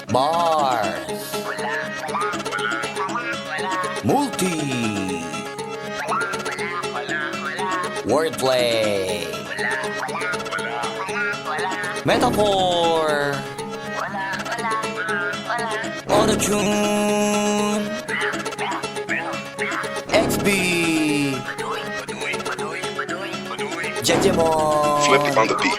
Bars Multi Wordplay Metaphor Auto-tune XB Jejemon Flip it on the beat.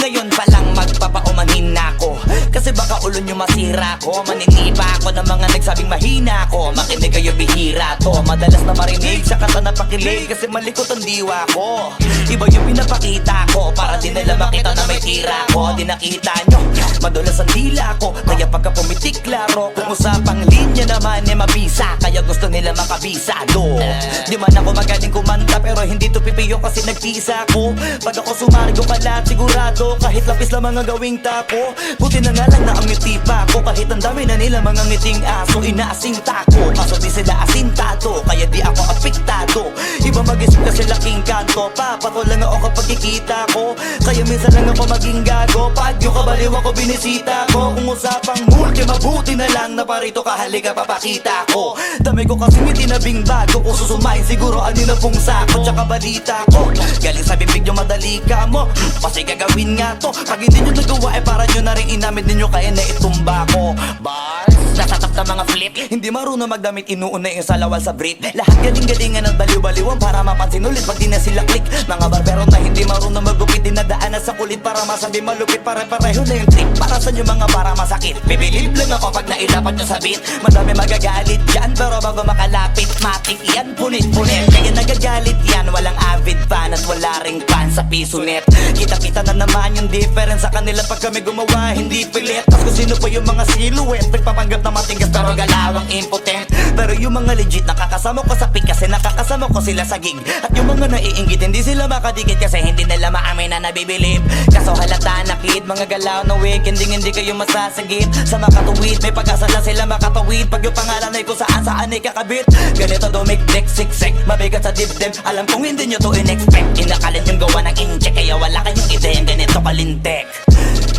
Ngayon pa lang magpapaumanhin na ako, kasi baka ulo nyo masira ko. Maninipa ako ng mga nagsabing mahina ko. Makinig kayo, bihira to. Madalas na marinig sa kata na pakilig, kasi malikot ang diwa ko. Iba yung pinapakita ko, para din nila makita na may tira ko. Di nakita nyo, madulas ang dila ko, kaya pagka pumitik klaro. Kung usapang linya naman mabisa, kaya gusto nila makabisado. Di man ako magaling kumanta, pero hindi to pipiyo kasi nagtisa ko. Pag ako sumarigo kalat, sigurado kahit lapis lang mga gawing tapo. Buti na nga lang na ang ngiti pa ko, kahit ang dami na nila mga ngiting aso. Inaasing tako, kaso di sila asintado, kaya di ako apektado. Iba mag-isip kasi laking kanto, papato lang ako kapag kikita ko. Kaya minsan lang ako maging gago, pag yung kabaliw ako binisita ko. Kung usapang multi, mabuti na lang na parito ka, halika papakita ko. Dami ko kasi ngiti na bing bago, kung susumain siguro ano na pong sako. Tsaka balita ko, galing sa bibig yung madali ka mo, kasi gagawin nga to. Pag hindi nyo nagawa para nyo na rin inamit ninyo, kaya na itumba ko. Bars, natatap na mga flip, hindi marunong magdamit, inuuna yung salawal sa Brit. Lahat galing-galingan ng baliw-baliwan para mapansin ulit pag di na sila click. Mga barbero na hindi marunong magupit, dinadaanan sa kulit para masabi malupit. Pare-pareho na yung trick, para sa nyo mga para masakit. Bibilib lang ako pag nailapat nyo sa beat. Madami magagalit dyan, pero bago makalapit, matik yan, punit-punit. Kaya nagagalit yan, walang avid fan at wala ring fan sa piso net. Kita-kita na naman yung difference sa kanila pag kami gumawa, hindi pilit. Tapos kung sino pa yung mga silhouette, nagpapanggap na matigas pero galawang impotent. Pero yung mga legit, nakakasama ko sa pick kasi nakakasama ko sila sa gig. At yung mga naiinggit, hindi sila makadikit kasi hindi nila maamin na nabibilib. Kaso halata na kid, mga galaw na wig, hindi kayo masasagip. Sa makatuwid, may pag-asa lang sila makatawid. Pag yung pangalan ay kung saan ay kakabit. Ganito dumikdik, siksik, mabigat sa dibdib. Alam kong hindi nyo to in-expect. Inakalit yung gawa ng incheck, kaya wala kayong ideyang ganito kalintek.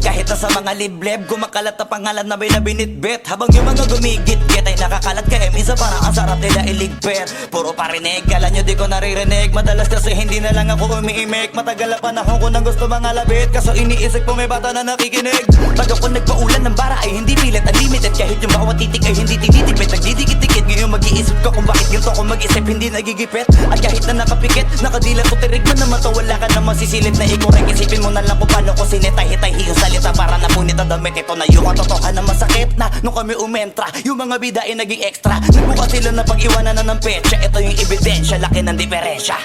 Kahit na sa mga libleb, gumakalat na pangalan na may nabinitbit. Habang yung mga gumigit-git ay nakakalat, kaya minsan parang ang sarap nila iligpit. Puro parinig, kala nyo di ko naririnig. Madalas kasi hindi na lang ako umiimik. Matagal na panahon ko nang gusto mga labit, kaso iniisip ko may bata na nakikinig. Pag ako nagpaulan ng bara ay hindi pilit, unlimited. Kahit yung bawat titik ay hindi tinitipid, nagdidikit-dikit. Ngayon mag-iisip ko kung bakit ganito ko mag-isip, hindi nagigipit. At kahit na nakapikit, nakadilat ko tirig mo na mata, wala ka na masisilip na ikorek. Isipin mo na lang kung paano ko sinitay-hitay yung salita para napunit ang damit. Ito na yung katotohan na masakit na nung kami umentra, yung mga bida ay naging extra. Nagbuka sila na pag-iwanan na ng petsa. Ito yung ebidensya, laki ng diferensya.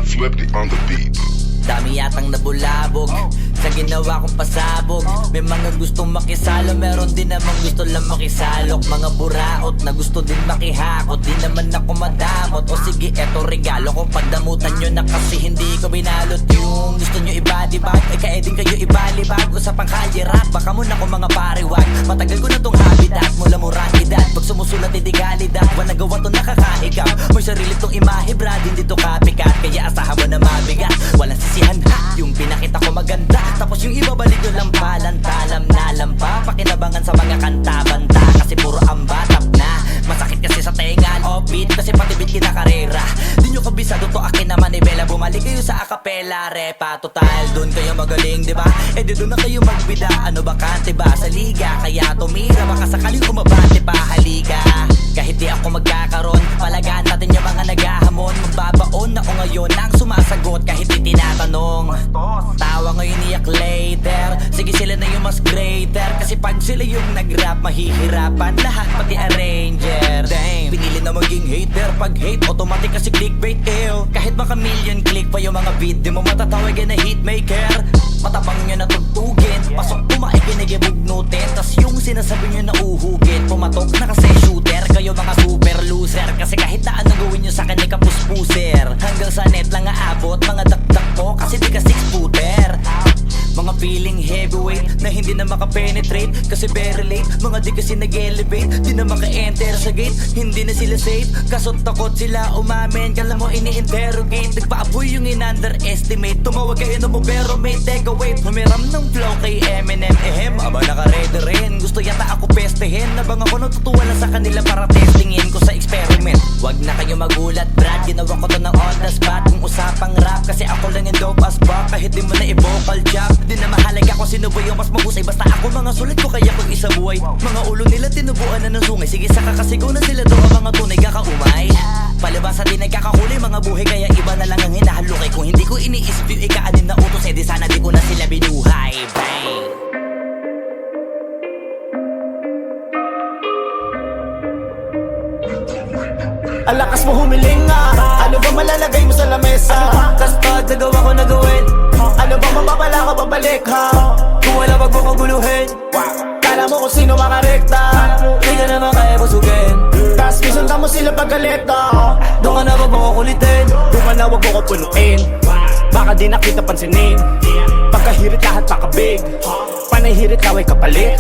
Flip it on the beat. Dami yatang nabulabog sa ginawa kong pasabog. May mga gustong makisalo, meron din namang gusto lang makisalok. Mga buraot na gusto din makihakot, di naman ako madamot. O sige, eto regalo ko, pagdamutan nyo na kasi hindi ko binalot. Yung gusto nyo ibadibag, ay kaya din kayo ibalibag. Usapang kalye rap, baka muna ko mga pariwag. Matagal ko na tong habitat, mula murang edad. Pag sumusulat hindi galidad, wala gawa to nakakaigap. May sarili tong imahe brad, hindi to copycat. Kaya asahan mo na mabigat, walang sisihan ha. Yung pinakita ko maganda, tapos yung iba balik yung lampalan. Talam na lampa, pakinabangan sa mga kanta-banta. Kasi puro ambatap na, masakit kasi sa tenga. Offbeat kasi patibit kinakarera. Di nyo kabisado to akin naman Bella. Bumalik kayo sa acapella repa. Total, dun kayo magaling diba? Eh di dun na kayo magbida. Ano bakante ba sa liga? Kaya tumira, baka sakaling umabante pa. Halika, kahit di ako magkakaroon, palagaan natin yung mga naghahamon. Magbabaon ako ngayon ang sumasagot kahit di tinatanong. Tawa ngayon iyak later, sige sila na yung mas greater. Kasi pag sila yung nag-rap, mahihirapan lahat pati arranger. Damn, pinili na maging hater. Pag hate, automatic kasi clickbait ew. Kahit maka million click pa yung mga beat, di mo matatawag na hitmaker. Matabang nyo na tugtugin, Pasok pumakikinig yung bugnutin, tas yung sinasabi nyo na uhugin. Pumatok na kasi shooter, kayo mga super loser. Kasi kahit na anong gawin nyo sa akin ay kapuspuser. Hanggang sa net lang aabot, mga dakdak ko kasi di ka 6-footer. Mga feeling heavyweight na hindi na makapenetrate kasi very late. Mga di kasi nag-elevate, di na maka-enter sa gate. Hindi na sila safe, kaso takot sila umamin. Kala mo ini-interrogate, nagpaaboy yung in-underestimate. Tumawag kayo na mo pero may take away. Humiram ng flow kay Eminem. Aba naka-ready rin, gusto yata ako pestehin. Nabang ako natutuwa lang sa kanila para testingin ko sa experiment. Wag na kayo magulat Brad, ginawa ko to ng on the spot. Kung usapang rap kasi ako lang yung dope as fuck. Kahit di mo na i-vocal chop, di na mahalaga kung sino ba yung mas mahusay. Basta ako mga sulit ko kaya kung isa buhay. Mga ulo nila tinubuan na ng sungay. Sige saka kasigaw na sila doon ang mga tunay kakaumay. Palabas sa di nagkakahuli mga buhay. Kaya iba na lang ang hinahalukay. Kung hindi ko iniisip yung ika-anim na utos, eh di sana di ko na sila binuhay. Bang! Alakas mo humiling nga. Ano ba malalagay mo sa lamesa? Tas pag nagawa ko na gawin, Ano ba mapapala ka babalik ha? kung wala wag mo kaguluhin. Kala mo kung sino makarekta. Di ka naman kaya busugin. Tas pisunta mo sila paggaleta. Doon ka na wag mo kukulitin. Doon ka na wag mo ko punuin. Baka di nakita pansinin. Pagkahirit lahat makabig. Panahirit laway kapalit.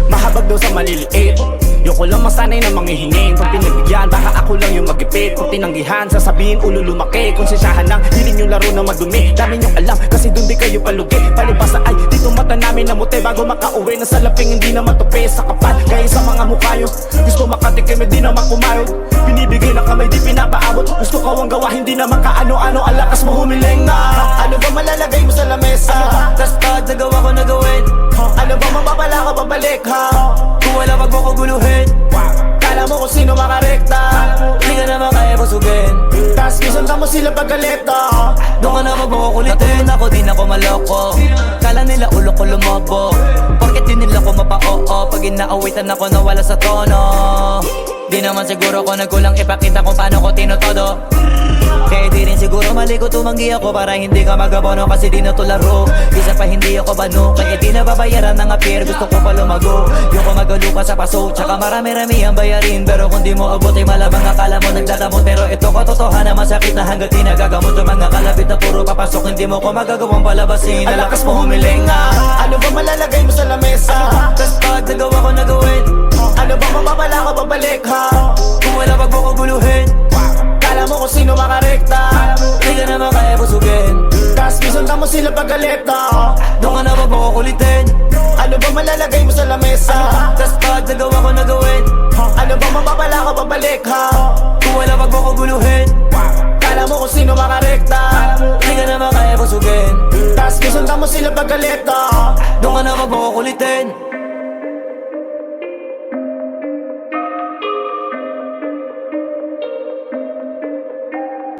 Mahabag daw sa maliliit. Yung ko lang masanay na manghihingin. Pag pinagbigyan, baka ako lang yung magipit. Kung tinanggihan, sasabihin ulo lumaki. Konsensyahan lang, hiling yung laro na madumi. Dami nyo alam, kasi dun di kayo palugi. Palibasa ay, dito mata namin namuti. Bago makauwi na sa laping, hindi naman tupi sa kapal. Kaya sa mga mukha yun, gusto makatikim, hindi naman kumayod. Binibigay na kamay, di pinapaabot. Gusto ko ang gawa, hindi naman kaano-ano. Ang lakas mo humiling na. Ano ba malalagay mo sa lamesa? Tas pag nagawa ko na gawin, Ano ba mapapala ka babalik ha? kung wala wag mo kaguluhin. Kala mo kung sino makarekta. Di ka naman kaya busugin. Tas pisunta mo sila paggaleta. Doon ka na wag mo kukulitin. Ako din ako maloko. Kala nila ulo ko lumobo. Porket di nila ko mapa-oo. Pag inaawitan ako nawala sa tono. Di naman siguro ko nagkulang ipakita kung paano ko tinutodo. Kaya di rin siguro mali ko tumanggi ako para hindi ka magabono kasi di na to laro. Isa pa hindi ako bano kaya di na babayaran ng appear. Gusto ko pa lumago. Yung ko magalu pa sa paso. Tsaka marami-rami ang bayarin. Pero kung di mo abot ay malabang akala mo nagdadamot. Pero ito katotohanan masakit na hanggat di nagagamot. Yung mga kalapit na puro papasok hindi mo ko magagawang palabasin. Ang lakas mo humiling nga. Ano ba malalagay mo sa lamesa? Tas pag nagawa ko na gawin, Ano ba mapapala ka babalik ha? kung wala wag mo kaguluhin. Kala mo kung sino makarekta. Di ka naman kaya busugin. Tas pisunta mo sila paggaleta. Doon ka na wag mo kukulitin. Ano ba malalagay mo sa lamesa? Tas pag nagawa ko na gawin, Ano ba mapapala ka babalik ha? kung wala wag mo kaguluhin. Kala mo kung sino makarekta. Di ka naman kaya busugin. Tas pisunta mo sila paggaleta. Doon ka na wag mo kukulitin.